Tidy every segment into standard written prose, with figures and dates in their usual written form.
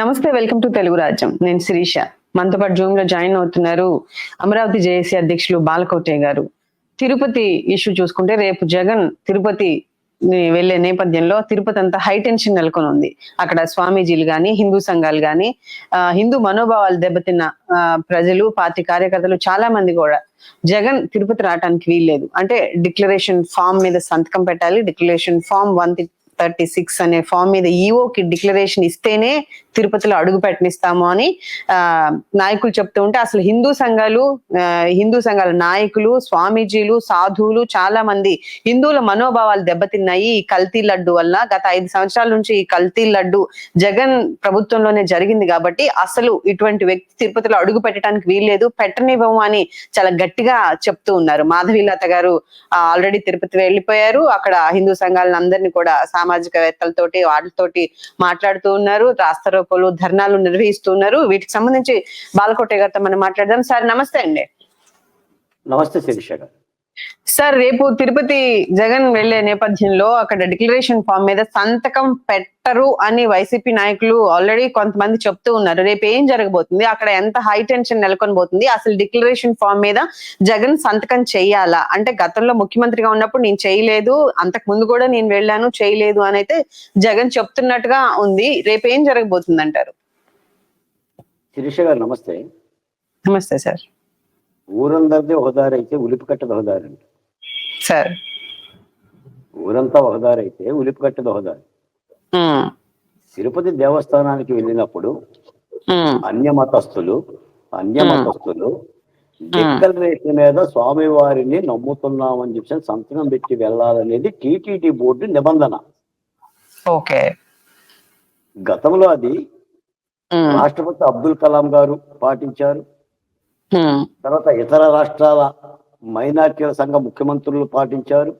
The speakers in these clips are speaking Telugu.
నమస్తే. వెల్కమ్ టు తెలుగు రాజ్యం. నేను శిరీష. మనతో పాటు జూమ్ లో జాయిన్ అవుతున్నారు అమరావతి జేఏసీ అధ్యక్షులు బాలకోటయ్య గారు. తిరుపతి ఇష్యూ చూసుకుంటే రేపు జగన్ తిరుపతి వెళ్లే నేపథ్యంలో తిరుపతి అంతా హై టెన్షన్ నెలకొని ఉంది. అక్కడ స్వామీజీలు గాని, హిందూ సంఘాలు గాని, హిందూ మనోభావాలు దెబ్బతిన్న ప్రజలు, పార్టీ కార్యకర్తలు చాలా మంది కూడా జగన్ తిరుపతి రావడానికి వీల్లేదు అంటే డిక్లరేషన్ ఫామ్ మీద సంతకం పెట్టాలి. డిక్లరేషన్ ఫామ్ 136 అనే ఫామ్ మీద ఈఓకి డిక్లరేషన్ ఇస్తేనే తిరుపతిలో అడుగు పెట్టనిస్తాము అని నాయకులు చెప్తూ ఉంటే అసలు హిందూ సంఘాల నాయకులు, స్వామీజీలు, సాధువులు చాలా మంది హిందువుల మనోభావాలు దెబ్బతిన్నాయి ఈ కల్తీ లడ్డు వల్ల. గత 5 సంవత్సరాల నుంచి ఈ కల్తీ లడ్డు జగన్ ప్రభుత్వంలోనే జరిగింది కాబట్టి అసలు ఇటువంటి వ్యక్తి తిరుపతిలో అడుగు పెట్టడానికి వీల్లేదు, పెట్టనివ్వము అని చాలా గట్టిగా చెప్తూ ఉన్నారు. మాధవీలత గారు ఆల్రెడీ తిరుపతి వెళ్ళిపోయారు. అక్కడ హిందూ సంఘాలను అందరినీ కూడా సామాజికవేత్తలతోటి వాటితోటి మాట్లాడుతూ ఉన్నారు. రాస్తారోకోలు, ధర్నాలు నిర్వహిస్తున్నారు. వీటికి సంబంధించి బాలకోటయ్య గారితో మనం మాట్లాడదాం. సార్ నమస్తే అండి. నమస్తే శిరీష గారు. సార్, రేపు తిరుపతి జగన్ వెళ్లే నేపథ్యంలో అక్కడ డిక్లరేషన్ ఫామ్ మీద సంతకం పెట్టరు అని వైసీపీ నాయకులు ఆల్రెడీ కొంతమంది చెప్తూ ఉన్నారు. రేపు ఏం జరగబోతుంది, అక్కడ ఎంత హై టెన్షన్ నెలకొని పోతుంది, అసలు డిక్లరేషన్ ఫామ్ మీద జగన్ సంతకం చెయ్యాలా అంటే గతంలో ముఖ్యమంత్రిగా ఉన్నప్పుడు నేను చేయలేదు, అంతకు ముందు కూడా నేను వెళ్ళాను, చేయలేదు అని అయితే జగన్ చెప్తున్నట్టుగా ఉంది. రేపు ఏం జరగబోతుంది అంటారు? శిరీష గారు నమస్తే. నమస్తే సార్. ఊరందరిది ఒకదారి అయితే ఉలిపికట్టది ఒకదారి అండి సార్. ఊరంతా ఒకదారి అయితే ఉలిపికట్టది ఒకదారి. తిరుపతి దేవస్థానానికి వెళ్ళినప్పుడు అన్యమతస్థులు డిక్లరేషన్ మీద స్వామివారిని నమ్ముతున్నామని చెప్పి సంతకం పెట్టి వెళ్ళాలనేది టిటిడి బోర్డు నిబంధన. ఓకే. గతంలో అది రాష్ట్రపతి అబ్దుల్ కలాం గారు పాటించారు. తర్వాత ఇతర రాష్ట్రాల మైనార్టీల సంఘ ముఖ్యమంత్రులు పాటించారు.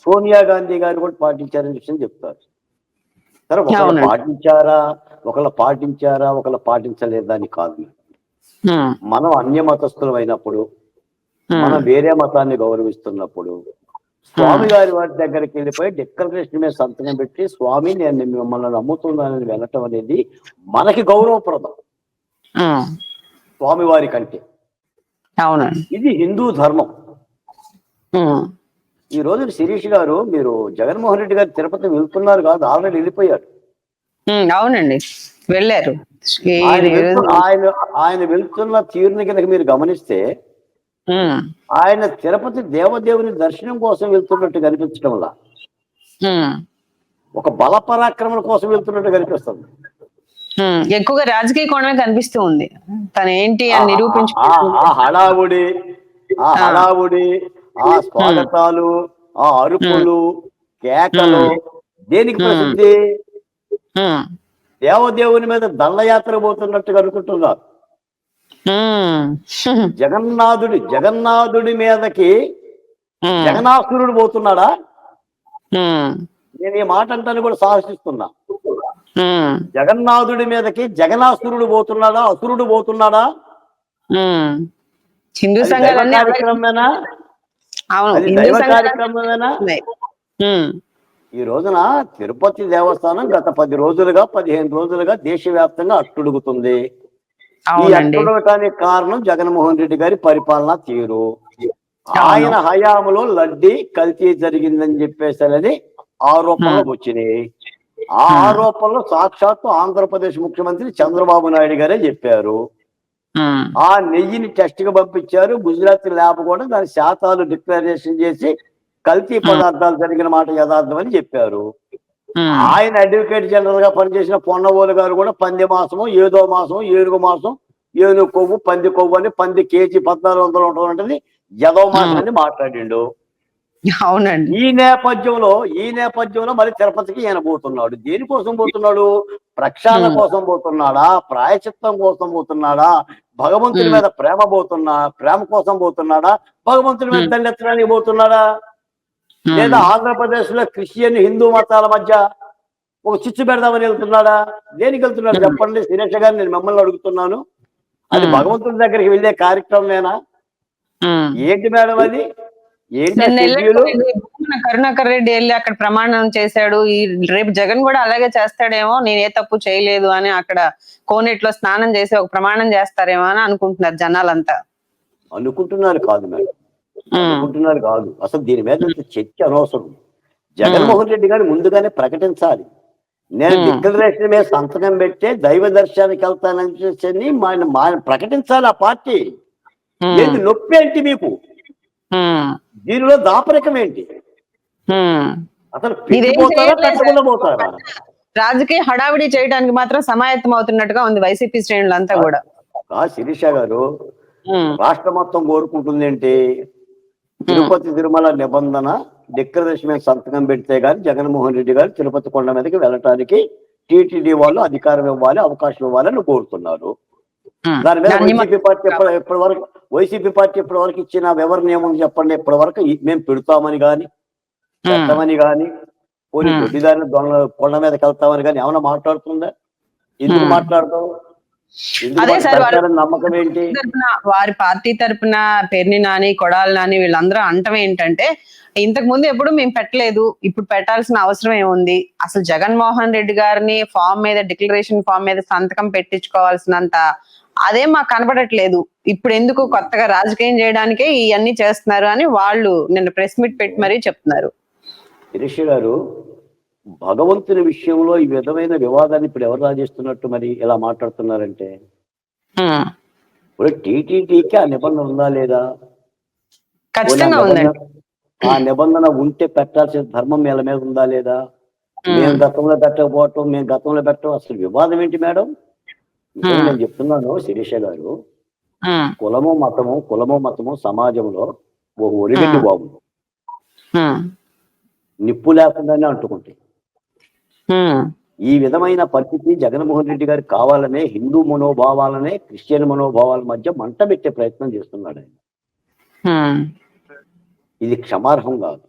సోనియా గాంధీ గారు కూడా పాటించారని చెప్పి చెప్తారు. సరే, ఒకళ్ళు పాటించలేదా అని కాదు. మనం అన్య మతస్థులం అయినప్పుడు, మనం వేరే మతాన్ని గౌరవిస్తున్నప్పుడు స్వామి గారి వారి దగ్గరికి వెళ్ళిపోయి డిక్లరేషన్ మీద సంతకం పెట్టి స్వామి నేను మిమ్మల్ని నమ్ముతున్నానని వెళ్ళటం అనేది మనకి గౌరవప్రదం స్వామివారి కంటే. ఇది హిందూ ధర్మం. ఈ రోజు శిరీష్ గారు, మీరు జగన్మోహన్ రెడ్డి గారు తిరుపతి వెళ్తున్నారు కాదు, ఆల్రెడీ వెళ్ళిపోయారు. అవునండి, వెళ్ళారు. ఆయన వెళ్తున్న తీరుని కనుక మీరు గమనిస్తే ఆయన తిరుపతి దేవదేవుని దర్శనం కోసం వెళ్తున్నట్టు కనిపించడంలా ఒక బల పరాక్రమణ కోసం వెళ్తున్నట్టు కనిపిస్తుంది. ఎక్కువగా రాజకీయ కోణమే కనిపిస్తూ ఉంది. తను ఏంటి అని నిరూపించు హడావుడి, ఆ స్వాగతాలు, ఆ అరుపులు, కేకలు దేనికి ప్రసిద్ధి? దేవదేవుని మీద దండయాత్ర పోతున్నట్టుగా అనుకుంటున్నారు. జగన్నాథుడి మీదకి జగనాసురుడు పోతున్నాడా? నేను ఈ మాట అంటాను కూడా సాహసిస్తున్నా. జగన్నాథుడి మీదకి జగనాసురుడు పోతున్నాడా, అసురుడు పోతున్నాడా? హిందూ కార్యక్రమమేనా? అది దైవ కార్యక్రమమేనా? ఈ రోజున తిరుపతి దేవస్థానం గత 15 రోజులుగా దేశవ్యాప్తంగా అట్టుడుగుతుంది. ఈ అట్టుడగటానికి కారణం జగన్మోహన్ రెడ్డి గారి పరిపాలన తీరు. ఆయన హయాంలో లడ్డీ కల్తీ జరిగిందని చెప్పేసి ఆరోపణలు వచ్చినాయి. ఆ ఆరోపణలు సాక్షాత్తు ఆంధ్రప్రదేశ్ ముఖ్యమంత్రి చంద్రబాబు నాయుడు గారే చెప్పారు. ఆ నెయ్యిని టెస్ట్ గా పంపించారు. గుజరాత్ ల్యాబ్ కూడా దాని శాతాలు డిక్లరేషన్ చేసి కల్తీ పదార్థాలు జరిగిన మాట యథార్థం అని చెప్పారు. ఆయన అడ్వకేట్ జనరల్ గా పనిచేసిన పొన్నవోలు గారు కూడా పంది మాసము, ఏదో మాసం, ఏనుగు మాసం, ఏనుగు కొవ్వు, పంది కొవ్వు అని పంది కేజీ 1400 ఉంటుంది యదో మాసం అని మాట్లాడిండు. అవునండి. ఈ నేపథ్యంలో మరి తిరుపతికి ఈయన పోతున్నాడు. దేనికోసం పోతున్నాడు? ప్రక్షాళన కోసం పోతున్నాడా? ప్రాయచిత్తం కోసం పోతున్నాడా? భగవంతుడి మీద ప్రేమ కోసం పోతున్నాడా? భగవంతుడి మీద దండెత్తడానికి పోతున్నాడా? లేదా ఆంధ్రప్రదేశ్ లో క్రిస్టియన్ హిందూ మతాల మధ్య ఒక చిచ్చు పెడదామని వెళ్తున్నాడా? దేనికి వెళ్తున్నాడు చెప్పండి శిరీష గారు, నేను మిమ్మల్ని అడుగుతున్నాను. అది భగవంతుడి దగ్గరికి వెళ్ళే కార్యక్రమమేనా? ఏంటి మేడం అది? కరుణాకర్ రెడ్డి వెళ్ళి అక్కడ ప్రమాణం చేశాడు, ఈ రేపు జగన్ కూడా అలాగే చేస్తాడేమో, నేను ఏ తప్పు చేయలేదు అని అక్కడ కోనేట్లో స్నానం చేసి ఒక ప్రమాణం చేస్తారేమో అని అనుకుంటున్నారు జనాలంతా. అనుకుంటున్నారు కాదు మేడం, అనుకుంటున్నారు కాదు, అసలు దీని మీద చర్చ అనవసరం. జగన్మోహన్ రెడ్డి గారు ముందుగానే ప్రకటించాలి, నేను డిక్లరేషన్ మీద సంతకం పెట్టే దైవ దర్శనానికి వెళ్తానని ప్రకటించాలి ఆ పార్టీ. ఏంటి నొప్పి ఏంటి మీకు, దీనిలో దాపరికం ఏంటి, అసలు పెట్టిపోతారా పెట్టకుండా పోతారా? రాజకీయ హడావిడి చేయడానికి మాత్రం సమాయత్తం అవుతున్నట్టుగా ఉంది వైసీపీ శ్రేణులంతా కూడా. శిరీష గారు, రాష్ట్రం మొత్తం కోరుకుంటుంది ఏంటి, తిరుపతి తిరుమల నిబంధన డిక్లరేషన్ మీద సంతకం పెడితే గాని జగన్మోహన్ రెడ్డి గారు తిరుపతి కొండ మీదకి వెళ్ళటానికి టీటీడీ వాళ్ళు అధికారం ఇవ్వాలి, అవకాశం ఇవ్వాలని కోరుతున్నారు. దాని మీద వైసీపీ పార్టీ ఇప్పటి వరకు ఇచ్చిన వివరణ ఏముంది చెప్పండి? ఇప్పటి వరకు మేము పెడతామని గాని పెట్టమని గాని పోనీ దొడ్డిదారిని కొండ మీదకి వెళ్తామని కానీ ఏమన్నా మాట్లాడుతుందా? ఎందుకు మాట్లాడతాం? నమ్మకం ఏంటి? వారి పార్టీ తరపున పేర్ని నాని, కొడాలి నాని వీళ్ళందరూ అంటం ఏంటంటే, ఇంతకు ముందు ఎప్పుడు మేము పెట్టలేదు, ఇప్పుడు పెట్టాల్సిన అవసరం ఏముంది, అసలు జగన్మోహన్ రెడ్డి గారిని ఫామ్ మీద, డిక్లరేషన్ ఫామ్ మీద సంతకం పెట్టించుకోవాల్సినంత అదేం మాకు కనపడట్లేదు, ఇప్పుడు ఎందుకు కొత్తగా రాజకీయం చేయడానికే ఇవన్నీ చేస్తున్నారు అని వాళ్ళు నిన్న ప్రెస్ మీట్ పెట్టి మరీ చెప్తున్నారు. శిరీష్ గారు, భగవంతుని విషయంలో ఈ విధమైన వివాదాన్ని ఇప్పుడు ఎవరు రాజేస్తున్నట్టు మరి ఇలా మాట్లాడుతున్నారంటే, ఇప్పుడు టీటీడీకి ఆ నిబంధన ఉందా లేదా? ఆ నిబంధన ఉంటే పెట్టాల్సిన ధర్మం వీళ్ళ మీద ఉందా లేదా? మేము గతంలో పెట్టకపోవటం, మేము గతంలో పెట్టడం, అసలు వివాదం ఏంటి మేడం? నేను చెప్తున్నాను శిరీష గారు, కులము మతము సమాజంలో ఒక ఒరిగట్టి బాబు నిప్పు లేకుండానే అంటుకుంటాయి. ఈ విధమైన పరిస్థితి జగన్మోహన్ రెడ్డి గారికి కావాలనే హిందూ మనోభావాలనే క్రిస్టియన్ మనోభావాల మధ్య మంట పెట్టే ప్రయత్నం చేస్తున్నాడు ఆయన. ఇది క్షమార్హం కాదు.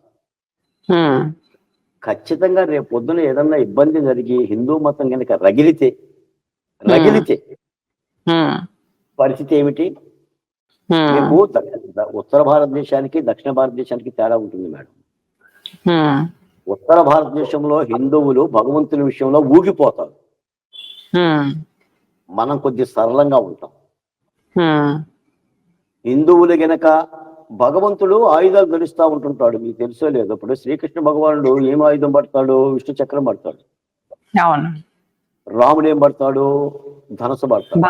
ఖచ్చితంగా రేపు పొద్దున ఏదన్నా ఇబ్బంది జరిగి హిందూ మతం కనుక రగిలితే పరిస్థితి ఏమిటి? మీకు ఉత్తర భారతదేశానికి దక్షిణ భారతదేశానికి తేడా ఉంటుంది మేడం. ఉత్తర భారతదేశంలో హిందువులు భగవంతుని విషయంలో ఊగిపోతారు, మనం కొద్ది సరళంగా ఉంటాం. హిందువులు గనక భగవంతుడు ఆయుధాలు ధరిస్తూ ఉంటుంటాడు, మీకు తెలుసో లేదు. ఇప్పుడు శ్రీకృష్ణ భగవానుడు ఏం ఆయుధం పడతాడు? విష్ణు చక్రం పడతాడు. రాముడు ఏం పడతాడు? ధనస్సు పడతాడు.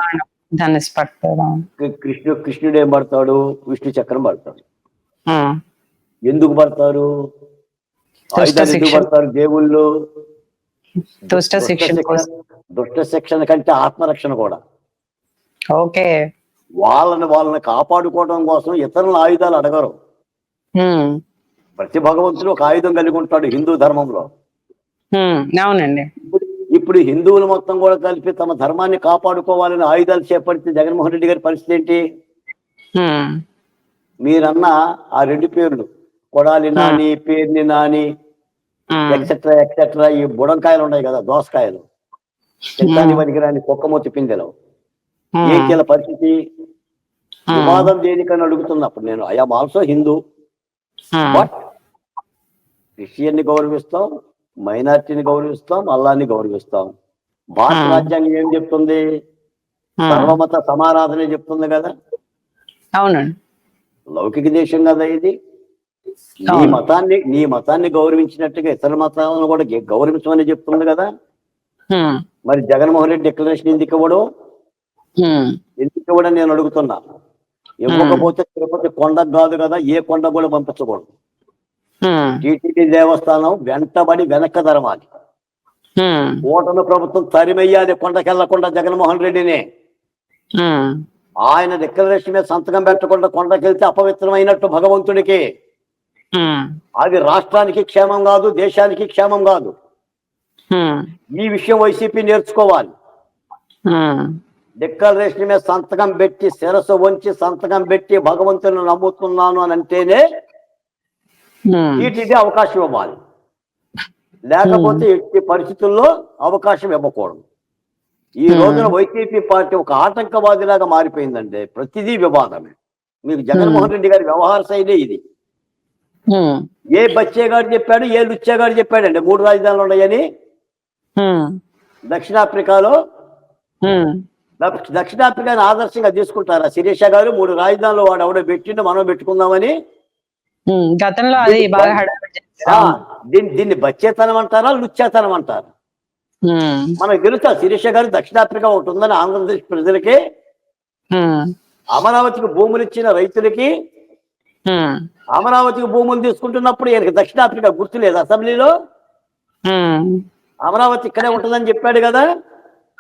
కృష్ణుడు ఏం పడతాడు? విష్ణు చక్రం పడతాడు. ఎందుకు పడతారు? ఆయుధాలు ఎందుకు పడతారు? దేవుళ్ళు దుష్ట శిక్షణ కంటే ఆత్మరక్షణ కూడా. వాళ్ళని కాపాడుకోవడం కోసం ఇతరుల ఆయుధాలు అడగరు. ప్రతి భగవంతుడు ఒక ఆయుధం కలిగి ఉంటాడు హిందూ ధర్మంలో. అవునండి. ఇప్పుడు హిందువులు మొత్తం కూడా కలిపి తమ ధర్మాన్ని కాపాడుకోవాలని ఆయుధాలు చేపడితే జగన్మోహన్ రెడ్డి గారి పరిస్థితి ఏంటి? మీరన్న ఆ రెండు పేర్లు, కొడాలి నాని, పేర్ని నాని, ఎక్సెట్రా ఎక్సెట్రా, ఈ బుడంకాయలు ఉన్నాయి కదా, దోసకాయలు, చెట్టాన్ని పనికిరాని కుక్కమూతి పిందెలు, ఏంటి పరిస్థితి? వివాదం దేనికని అడుగుతున్నప్పుడు నేను ఐఎమ్ ఆల్సో హిందూ, బట్ క్రిస్టియన్ని గౌరవిస్తాం, మైనార్టీని గౌరవిస్తాం, అల్లాన్ని గౌరవిస్తాం. భారత రాజ్యాంగం ఏం చెప్తుంది? సర్వమత సమారాధన చెప్తుంది కదా. అవునండి. లౌకిక దేశం కదా ఇది. నీ మతాన్ని గౌరవించినట్టుగా ఇతర మతాలను కూడా గౌరవించమని చెప్తుంది కదా. మరి జగన్మోహన్ రెడ్డి డిక్లరేషన్ ఎందుకు ఇవ్వడం నేను అడుగుతున్నా. ఇవ్వకపోతే తిరుపతి కొండకు కాదు కదా, ఏ కొండ కూడా పంపించకూడదు. టీటీడీ దేవస్థానం వెంటబడి వెనక్కి తరమాలి. ఓటమి ప్రభుత్వం తరిమెయ్యాలి కొండకెళ్లకుండా జగన్మోహన్ రెడ్డిని. ఆయన డిక్లరేషన్ మీద సంతకం పెట్టకుండా కొండకెళ్తే అపవిత్రమైనట్టు భగవంతుడికి. అది రాష్ట్రానికి క్షేమం కాదు, దేశానికి క్షేమం కాదు. ఈ విషయం వైసీపీ నేర్చుకోవాలి. డిక్లరేషన్ మీద సంతకం పెట్టి శిరస్సు వంచి సంతకం పెట్టి భగవంతుని నమ్ముతున్నాను అని అంటేనే టీటీడీ అవకాశం ఇవ్వాలి, లేకపోతే ఎట్టి పరిస్థితుల్లో అవకాశం ఇవ్వకూడదు. ఈ రోజున వైసీపీ పార్టీ ఒక ఆటంకవాదిలాగా మారిపోయిందంటే ప్రతిదీ వివాదమే. మీకు జగన్మోహన్ రెడ్డి గారి వ్యవహార శైలి ఇది. ఏ బచ్చేగాడు చెప్పాడు, ఏ లుచ్చేగాడు చెప్పాడండి 3 రాజధానులు ఉన్నాయని. దక్షిణాఫ్రికాలో దక్షిణాఫ్రికాని ఆదర్శంగా తీసుకుంటారా శిరీష గారు? 3 రాజధానులు వాడు ఎవడో పెట్టిండు, మనం పెట్టుకుందామని. గతంలో అది బాగా దీన్ని బచ్చేతనం అంటారా, లుచ్చేతనం అంటారా? మనకు తెలుసా శిరీష గారు దక్షిణాఫ్రికా ఒకటి ఉందని ఆంధ్రప్రదేశ్ ప్రజలకి, అమరావతికి భూములు ఇచ్చిన రైతులకి, అమరావతికి భూములు తీసుకుంటున్నప్పుడు ఈయనకి దక్షిణాఫ్రికా గుర్తు లేదు అసెంబ్లీలో? అమరావతి ఇక్కడే ఉంటుందని చెప్పాడు కదా.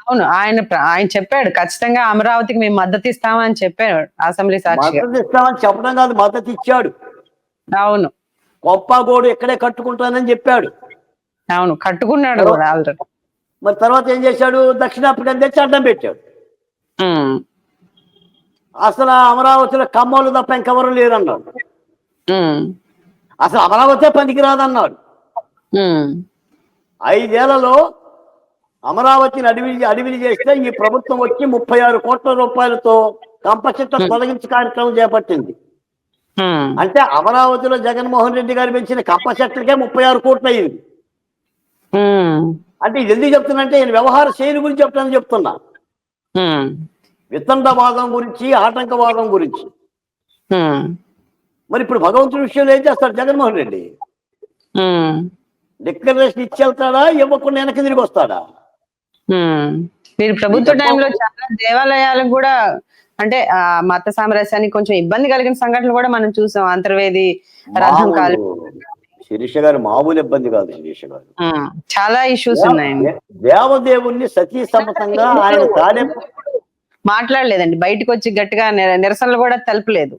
అవును, ఆయన చెప్పాడు ఖచ్చితంగా అమరావతికి మేము మద్దతు ఇస్తామని చెప్పాడు అసెంబ్లీ సాక్షిగా. మద్దతు ఇస్తామని చెప్పడం కాదు, మద్దతు ఇచ్చాడు. అవును, గోడు ఇక్కడే కట్టుకుంటానని చెప్పాడు. అవును, కట్టుకున్నాడు కూడా ఆల్రెడీ. మరి తర్వాత ఏం చేశాడు? దక్షిణాఫ్రికా తెచ్చి అడ్డం పెట్టాడు. అసలు అమరావతిలో కమ్మలు తప్ప ఇంకెవరు లేరన్నాడు. అసలు అమరావతి పనికిరాదన్నాడు. 5 ఏళ్లలో అమరావతిని అడవిని చేస్తే ఈ ప్రభుత్వం వచ్చి 36 కోట్ల రూపాయలతో కంప చెట్ల తొలగించే కార్యక్రమం చేపట్టింది. అంటే అమరావతిలో జగన్మోహన్ రెడ్డి గారు పెంచిన కంప చెట్లకే 36 కోట్లు అయింది. అంటే ఇది ఎందుకు చెప్తున్నా, నేను వ్యవహార శైలి గురించి చెప్తున్నా. వితండవాదం గురించి, ఆటంకవాదం గురించి. మరి ఇప్పుడు భగవంతుడి విషయంలో ఏం చేస్తాడు జగన్మోహన్ రెడ్డి? డిక్లరేషన్ ఇచ్చి వెళ్తాడా, ఇవ్వకుండా వెనక్కి తిరిగి వస్తాడా? మీరు ప్రభుత్వ టైంలో చాలా దేవాలయాలకు కూడా అంటే మత సామరస్యానికి కొంచెం ఇబ్బంది కలిగిన సంఘటనలు కూడా మనం చూసాం. అంతర్వేది రథం కాలు శిరీష గారు మామూలు ఇబ్బంది కాదు. శిరీష గారు చాలా ఇష్యూస్ ఉన్నాయండి. దేవదేవుణ్ణి సతీ సమతంగా ఆయన మాట్లాడలేదండి, బయటకు వచ్చి గట్టిగా నిరసనలు కూడా తెలపలేదు.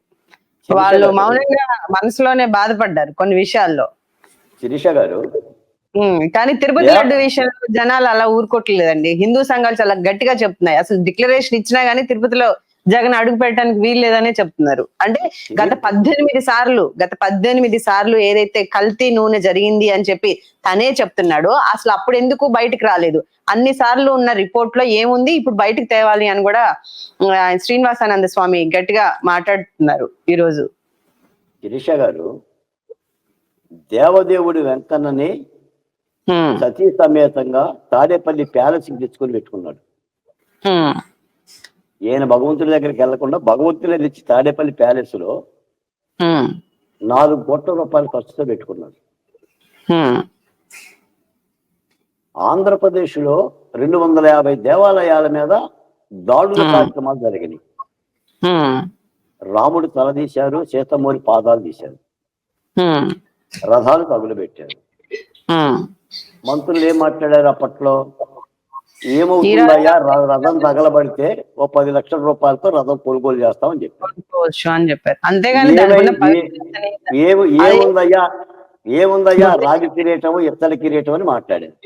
వాళ్ళు మౌనంగా మనసులోనే బాధపడ్డారు కొన్ని విషయాల్లో శిరీష గారు. కానీ తిరుపతి లడ్డు విషయంలో జనాలు అలా ఊరుకోవట్లేదండి. హిందూ సంఘాలు చాలా గట్టిగా చెప్తున్నాయి. అసలు డిక్లరేషన్ ఇచ్చినా గానీ తిరుపతిలో జగన్ అడుగు పెట్టడానికి వీలు లేదనే చెప్తున్నారు. అంటే గత 18 సార్లు ఏదైతే కల్తీ నూనె జరిగింది అని చెప్పి తనే చెప్తున్నాడో అసలు అప్పుడు ఎందుకు బయటకు రాలేదు? అన్ని సార్లు ఉన్న రిపోర్ట్ లో ఏముంది, ఇప్పుడు బయటకు తేవాలి అని కూడా శ్రీనివాసానంద స్వామి గట్టిగా మాట్లాడుతున్నారు ఈ రోజు. శిరీష గారు, దేవదేవుడి వెంకన్నని సతీ సమేతంగా తాడేపల్లి ప్యాలెస్ కి తెచ్చుకొని పెట్టుకున్నాడు. ఈయన భగవంతుడి దగ్గరికి వెళ్లకుండా భగవంతుడే తెచ్చి తాడేపల్లి ప్యాలెస్ లో 4 కోట్ల రూపాయలు ఖర్చుతో పెట్టుకున్నాడు. ఆంధ్రప్రదేశ్ లో 250 దేవాలయాల మీద దాడుల కార్యక్రమాలు జరిగినాయి. రాముడు తల తీశారు, సీతమ్మోరి పాదాలు తీశారు, రథాలు తగులబెట్టారు. మంత్రులు ఏం మాట్లాడారు అప్పట్లో? ఏమవుతుందయ్యా రథం తగలబడితే ఓ 10 లక్షల రూపాయలతో రథం కొనుగోలు చేస్తామని చెప్పారు. ఏముందయ్యా రాగి కిరీటం, ఇత్తడి కిరీటం అని మాట్లాడారు.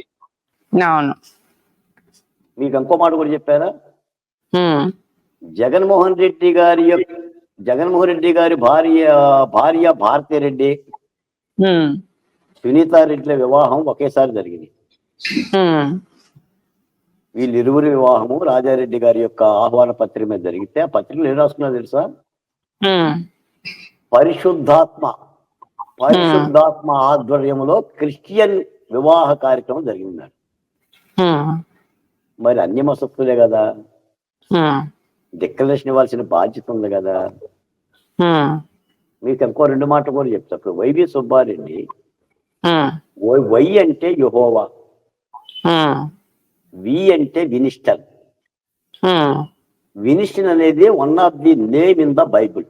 మీకు ఇంకో మాట కూడా చెప్పారా? జగన్మోహన్ రెడ్డి గారి భార్య భారతీరెడ్డి, సునీతారెడ్డిల వివాహం ఒకేసారి జరిగింది. వీళ్ళిరువురి వివాహము రాజారెడ్డి గారి యొక్క ఆహ్వాన పత్రిక మీద జరిగితే ఆ పత్రికలు ఏం రాసుకున్నారు తెలుసా? పరిశుద్ధాత్మ ఆధ్వర్యంలో క్రిస్టియన్ వివాహ కార్యక్రమం జరిగింది. మరి అన్ని మసత్తులే కదా, డిక్లరేషన్ ఇవ్వాల్సిన బాధ్యత ఉంది కదా. మీకు ఇంకో 2 మాటలు కూడా చెప్తా. ఇప్పుడు వైవి సుబ్బారెడ్డి, వై అంటే యెహోవా, వి అంటే వినిస్టన్. వినిస్టన్ అనేది one of the name in the Bible.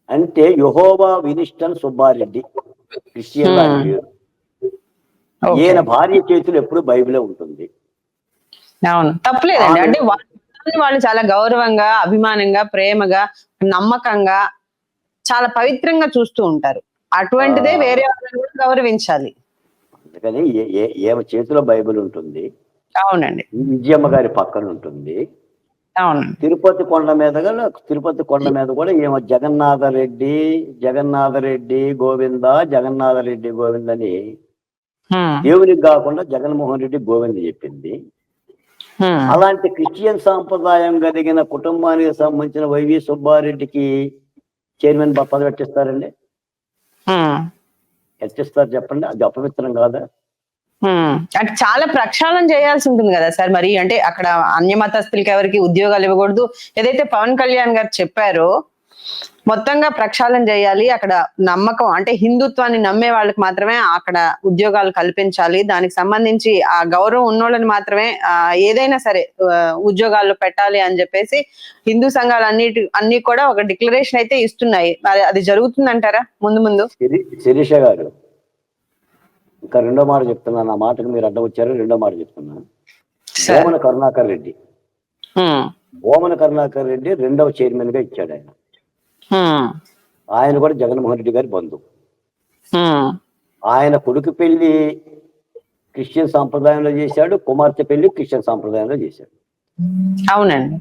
అంటే యెహోవా వినిస్టన్ సుబ్బారెడ్డి క్రిస్టియన్ పేరు. ఈయన భార్య చేతులు ఎప్పుడు బైబిలే ఉంటుంది. అవును, తప్పలేదండి. అంటే వాళ్ళు చాలా గౌరవంగా, అభిమానంగా, ప్రేమగా, నమ్మకంగా, చాలా పవిత్రంగా చూస్తూ ఉంటారు. అటువంటిదే వేరే వాళ్ళని కూడా గౌరవించాలి. అందుకని ఏమ చేతిలో బైబిల్ ఉంటుంది. అవునండి. విజయమ్మ గారి పక్కన ఉంటుంది. అవును. తిరుపతి కొండ మీద కూడా ఏమో జగన్నాథరెడ్డి గోవింద, జగన్నాథరెడ్డి గోవింద అని దేవునికి కాకుండా జగన్మోహన్ రెడ్డి గోవింద చెప్పింది. అలాంటి క్రిస్టియన్ సాంప్రదాయం కలిగిన కుటుంబానికి సంబంధించిన వైవి సుబ్బారెడ్డికి చైర్మన్ పదవి ఎట్టిస్తారండి? ఉమ్, ఎట్టిస్తారు చెప్పండి? అది అపవిత్రం కాదా? అంటే చాలా ప్రక్షాళన చేయాల్సి ఉంటుంది కదా సార్. మరి అంటే అక్కడ అన్య మతస్థులకి ఎవరికి ఉద్యోగాలు ఇవ్వకూడదు, ఏదైతే పవన్ కళ్యాణ్ గారు చెప్పారో మొత్తంగా ప్రక్షాళన చేయాలి, అక్కడ నమ్మకం అంటే హిందుత్వాన్ని నమ్మే వాళ్ళకి మాత్రమే అక్కడ ఉద్యోగాలు కల్పించాలి, దానికి సంబంధించి ఆ గౌరవం ఉన్నోళ్ళని మాత్రమే ఏదైనా సరే ఉద్యోగాల్లో పెట్టాలి అని చెప్పేసి హిందూ సంఘాలు అన్ని కూడా ఒక డిక్లరేషన్ అయితే ఇస్తున్నాయి. అది జరుగుతుందంటారా ముందు ముందు? శిరీష గారు, ఇంకా రెండో మాట చెప్తున్నాను, ఆ మాటకు మీరు అడ్డం వచ్చారు. రెండో మాట చెప్తున్నాను. బోమన కరుణాకర్ రెడ్డి, బోమన కరుణాకర్ రెడ్డి రెండవ చైర్మన్ గా ఇచ్చాడు ఆయన. ఆయన కూడా జగన్మోహన్ రెడ్డి గారి బంధువు. ఆయన కొడుకు పెళ్లి క్రిస్టియన్ సాంప్రదాయంలో చేశాడు, కుమార్తె పెళ్లి క్రిస్టియన్ సాంప్రదాయంలో చేశాడు. అవునండి.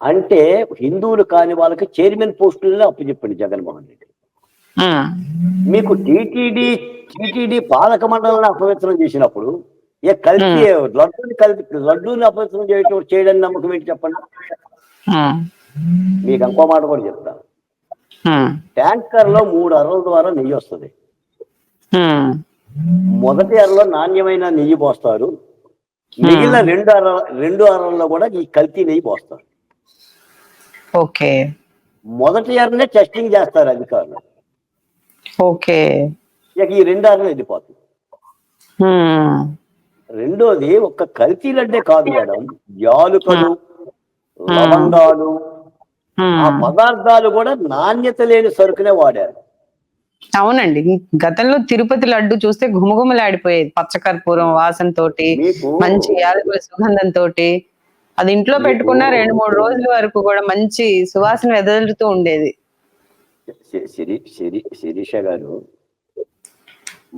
అంటే హిందువులు కాని వాళ్ళకి చైర్మన్ పోస్టులలో అప్పచెప్పండి జగన్మోహన్ రెడ్డి. మీకు టీటీడీ పాలక మండలిని అపవిత్రం చేసినప్పుడు లడ్డూని అపవిత్రం చేయడానికి నమ్మకం ఏంటి చెప్పండి? మీకు ఇంకో మాట కూడా చెప్తాను. ట్యాంకర్ లో 3 అరల ద్వారా నెయ్యి వస్తుంది. మొదటి అరలో నాణ్యమైన నెయ్యి పోస్తారు, మిగిలిన 2 అరల్లో కూడా ఈ కల్తీ నెయ్యి పోస్తారు. ఓకే. మొదటి అరనే టెస్టింగ్ చేస్తారు అధికారులు. ఓకే. ఇక ఈ 2 అరలు వెళ్ళిపోతుంది. రెండోది ఒక్క కల్తీ లడ్డే కాదు మేడం, యాలుకలు, లవంగాలు, ఆ పదార్థాలు కూడా నాణ్యత లేని సరుకునే వాడారు. అవునండి. గతంలో తిరుపతి లడ్డు చూస్తే ఘుమఘుమలాడిపోయేది, పచ్చకర్పూరం వాసన తోటి, మంచి యాలకుల సుగంధం తోటి. అది ఇంట్లో పెట్టుకున్న 2-3 రోజుల వరకు కూడా మంచి సువాసన వెదజల్లుతూ ఉండేది. శిరీష గారు,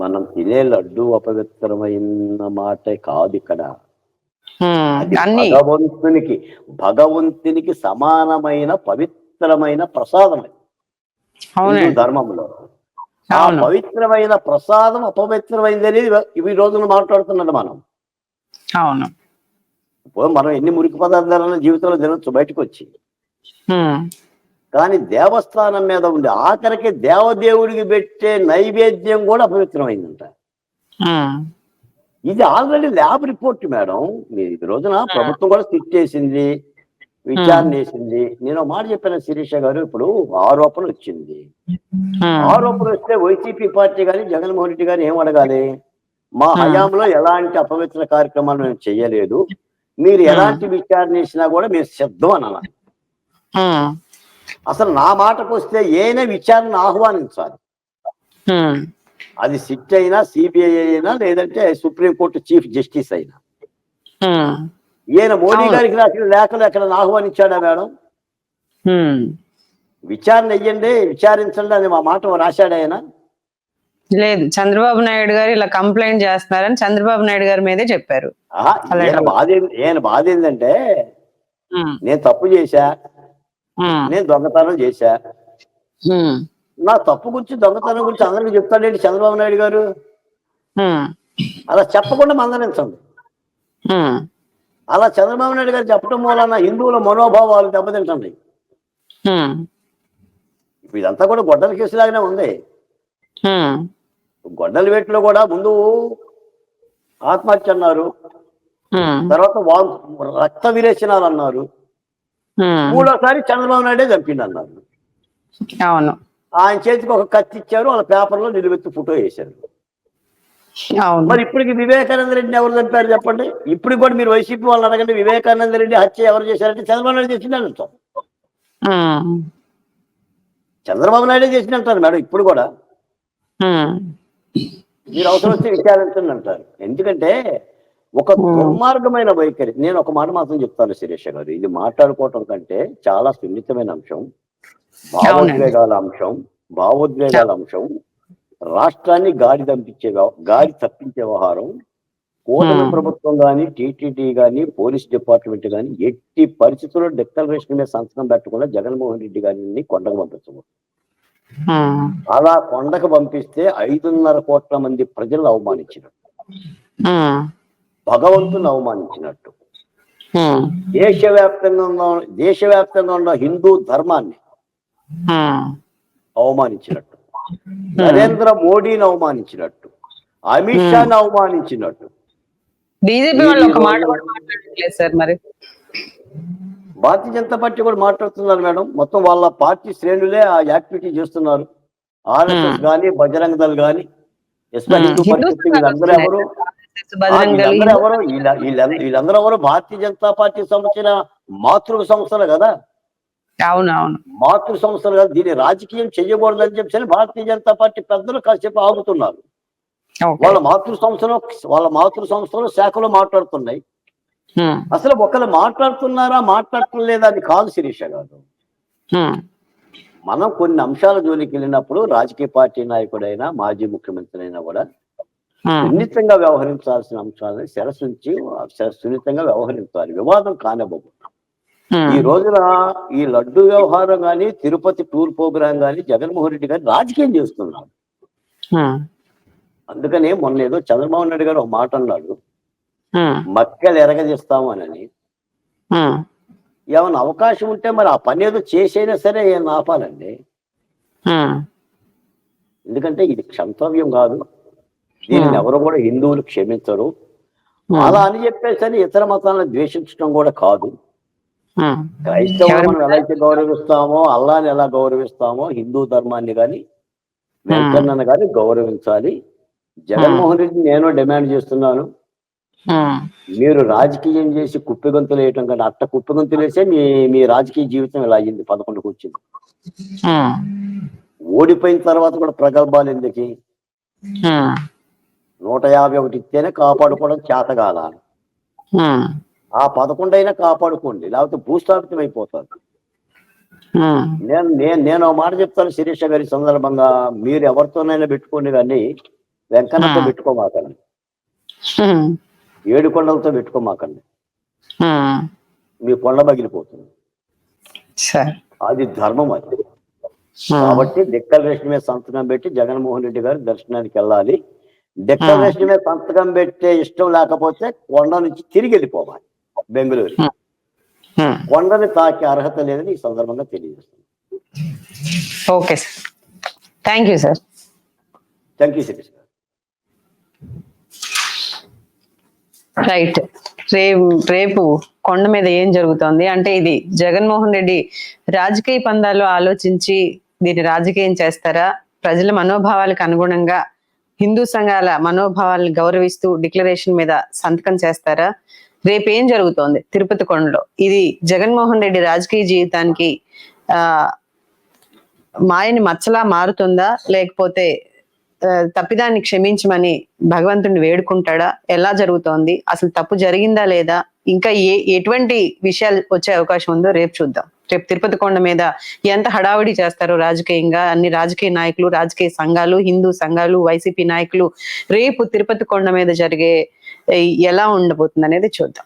మనం తినే లడ్డు అపవిత్రమైన మాట కాదు ఇక్కడ. భగవంతునికి సమానమైన పవిత్రమైన ప్రసాదం హిందూ ధర్మంలో. ఆ పవిత్రమైన ప్రసాదం అపవిత్రమైంది అనేది ఈ రోజున మాట్లాడుతున్నాడు మనం. అవును. ఇప్పుడు మనం ఎన్ని మురికి పదార్థాలను జీవితంలో తినొచ్చు బయటకు వచ్చి, కానీ దేవస్థానం మీద ఉండే ఆఖరికి దేవదేవుడికి పెట్టే నైవేద్యం కూడా అపవిత్రమైందంట. ఇది ఆల్రెడీ ల్యాబ్ రిపోర్ట్ మేడం. ఈ రోజున ప్రభుత్వం కూడా స్టిక్ చేసింది, విచారణ చేసింది. నేను మాట చెప్పాను శిరీష గారు, ఇప్పుడు ఆరోపణ వచ్చింది. ఆరోపణ వస్తే వైసీపీ పార్టీ కానీ జగన్మోహన్ రెడ్డి గారు ఏం అడగాలి? మా హయాంలో ఎలాంటి అపవిత్ర కార్యక్రమాలు మేము చెయ్యలేదు, మీరు ఎలాంటి విచారణ చేసినా కూడా మేము సిద్ధం అని అనాలి. అసలు నా మాటకు వస్తే ఏనే విచారణ ఆహ్వానించాలి. అది సిట్ అయినా, సిబిఐ అయినా, లేదంటే సుప్రీంకోర్టు చీఫ్ జస్టిస్ అయినా. ఈయన మోడీ గారికి రాసిన లేఖలు ఎక్కడ ఆహ్వానించాడా మేడం? విచారణ అయ్యండి, విచారించండి అని మా మాట రాశాడు ఆయన? లేదు. చంద్రబాబు నాయుడు గారు ఇలా కంప్లైంట్ చేస్తున్నారని చంద్రబాబు నాయుడు గారి మీదే చెప్పారు. ఈయన బాధ ఏంటంటే, నేను తప్పు చేశా, నేను దొంగతనం చేశా, నా తప్పు గురించి దొంగతనం గురించి అందరికీ చెప్తాడేంటి చంద్రబాబు నాయుడు గారు? అలా చెప్పకుండా మందలించండి. అలా చంద్రబాబు నాయుడు గారు చెప్పడం మూలన హిందువుల మనోభావాలు దెబ్బతింటండి. ఇప్పుడు ఇదంతా కూడా గొడ్డల కేసులాగానే ఉంది. గొడ్డల వేట్లో కూడా ముందు ఆత్మహత్య అన్నారు, తర్వాత రక్త విరేచనాలు అన్నారు, మూడోసారి చంద్రబాబు నాయుడే చంపింది అన్నారు. అవును. ఆయన చేతికి ఒక కత్తి ఇచ్చారు, వాళ్ళ పేపర్లో నిలువెత్తు ఫోటో వేశారు. మరి ఇప్పటికి వివేకానంద రెడ్డిని ఎవరు చంపారు చెప్పండి? ఇప్పటికి కూడా మీరు వైసీపీ వాళ్ళు అడగండి, వివేకానంద రెడ్డి హత్య ఎవరు చేశారంటే చంద్రబాబు నాయుడు చేసిందని అంటాం. చంద్రబాబు నాయుడే చేసినట్టారు మేడం. ఇప్పుడు కూడా మీరు అవసరం వస్తే విచారించండి అంటారు. ఎందుకంటే ఒక దుర్మార్గమైన వైఖరి. నేను ఒక మాట మాత్రం చెప్తాను శిరీష గారు, ఇది మాట్లాడుకోవటం కంటే చాలా సున్నితమైన అంశం, భావోద్వేగాల అంశం, రాష్ట్రాన్ని గాడి తప్పించే వ్యవహారం. కూటమి ప్రభుత్వం కానీ, టీటీడీ కానీ, పోలీస్ డిపార్ట్మెంట్ కానీ ఎట్టి పరిస్థితుల్లో డిక్లరేషన్ మీద సంతకం పెట్టకుండా జగన్మోహన్ రెడ్డి గారిని కొండకు పంపించకూడదు. అలా కొండకు పంపిస్తే 5.5 కోట్ల మంది ప్రజలు అవమానించినట్టు, భగవంతుని అవమానించినట్టు, దేశవ్యాప్తంగా ఉన్న హిందూ ధర్మాన్ని, అవమానించినట్టు, నరేంద్ర మోడీని అవమానించినట్టు, అమిత్ షాని అవమానించినట్టు. బీజేపీ వాళ్ళు ఒక మాట కూడా మాట్లాడట్లేదు సార్. మరి భారతీయ జనతా పార్టీ కూడా మాట్లాడుతున్నారు మేడం. మొత్తం వాళ్ళ పార్టీ శ్రేణులే ఆ యాక్టివిటీ చేస్తున్నారు. ఆర్ఎస్ఎస్ గాని, బజరంగ దళ్ గాని, హిందూ పరిషత్, వీళ్ళందరూ ఎవరు వీళ్ళందరూ ఎవరు భారతీయ జనతా పార్టీ సంబంధించిన మాతృ సంస్థలు కదా. అవునవును, మాతృ సంస్థలు కదా. దీన్ని రాజకీయం చెయ్యకూడదని చెప్పి భారతీయ జనతా పార్టీ పెద్దలు కాసేపు ఆగుతున్నారు. వాళ్ళ మాతృ సంస్థలు శాఖలు మాట్లాడుతున్నాయి. అసలు ఒకళ్ళు మాట్లాడుతున్నారా మాట్లాడటం లేదా అది కాదు శిరీష గారు. మనం కొన్ని అంశాల జోలికి వెళ్ళినప్పుడు రాజకీయ పార్టీ నాయకుడైనా మాజీ ముఖ్యమంత్రి అయినా కూడా సున్నితంగా వ్యవహరించాల్సిన అంశాలని శిరసుంచి సున్నితంగా వ్యవహరించాలి. వివాదం కానివ్వదు. ఈ రోజున ఈ లడ్డు వ్యవహారం గాని, తిరుపతి టూర్ ప్రోగ్రాం గాని జగన్మోహన్ రెడ్డి గారు రాజకీయం చేస్తున్నారు. అందుకనే మొన్న ఏదో చంద్రబాబు నాయుడు గారు ఒక మాట అన్నాడు, మక్కలు ఎరగదీస్తాము అని. ఏమైనా అవకాశం ఉంటే మరి ఆ పని ఏదో చేసైనా సరే ఏం ఆపాలండి. ఎందుకంటే ఇది క్షంతవ్యం కాదు. దీనిని ఎవరు కూడా హిందువులు క్షమించరు. అలా అని చెప్పేసి ఇతర మతాలను ద్వేషించడం కూడా కాదు. క్రైస్తవులు మనం ఎలా అయితే గౌరవిస్తామో, అల్లాని ఎలా గౌరవిస్తామో, హిందూ ధర్మాన్ని కానీ వెంకన్నను కానీ గౌరవించాలి. జగన్మోహన్ రెడ్డి నేను డిమాండ్ చేస్తున్నాను, మీరు రాజకీయం చేసి కుప్పిగొంతులు వేయటం కానీ అట్ట కుప్పిగొంతులు వేసే మీ రాజకీయ జీవితం ఇలా అయ్యింది. 11కు వచ్చింది. ఓడిపోయిన తర్వాత కూడా ప్రగల్భాలు ఎందుకు? 151 ఇస్తేనే కాపాడుకోవడం చేతగాల. ఆ 11 అయినా కాపాడుకోండి, లేకపోతే భూస్థాపితం అయిపోతారు. నేను మాట చెప్తాను శిరీష గారి సందర్భంగా, మీరు ఎవరితోనైనా పెట్టుకోండి కానీ వెంకన్నతో పెట్టుకోమాకండి, ఏడుకొండలతో పెట్టుకోమాకండి. మీ కొండ పగిలిపోతుంది. అది ధర్మం అది. కాబట్టి డిక్లరేషన్ మీద సంతకం పెట్టి జగన్మోహన్ రెడ్డి గారు దర్శనానికి వెళ్ళాలి. డిక్లరేషన్ మీద సంతకం పెట్టే ఇష్టం లేకపోతే కొండ నుంచి తిరిగి వెళ్ళిపోవాలి బెంగళూరు. కొండని తాకే అర్హత లేదని ఈ సందర్భంగా తెలియజేస్తుంది. Okay sir, thank you sir. Thank you Shirish garu. Right. రేపు కొండ మీద ఏం జరుగుతోంది అంటే, ఇది జగన్మోహన్ రెడ్డి రాజకీయ పందాలు ఆలోచించి దీన్ని రాజకీయం చేస్తారా, ప్రజల మనోభావాలకు అనుగుణంగా హిందూ సంఘాల మనోభావాలను గౌరవిస్తూ డిక్లరేషన్ మీద సంతకం చేస్తారా? రేపు ఏం జరుగుతోంది తిరుపతి కొండలో? ఇది జగన్మోహన్ రెడ్డి రాజకీయ జీవితానికి మాయని మచ్చలా మారుతుందా, లేకపోతే తప్పిదాన్ని క్షమించమని భగవంతుడిని వేడుకుంటాడా? ఎలా జరుగుతోంది, అసలు తప్పు జరిగిందా లేదా, ఇంకా ఎటువంటి విషయాలు వచ్చే అవకాశం ఉందో రేపు చూద్దాం. రేపు తిరుపతి కొండ మీద ఎంత హడావిడి చేస్తారో రాజకీయంగా అన్ని రాజకీయ నాయకులు, రాజకీయ సంఘాలు, హిందూ సంఘాలు, వైసీపీ నాయకులు, రేపు తిరుపతి కొండ మీద జరిగే ఎలా ఉండబోతుంది అనేది చూద్దాం.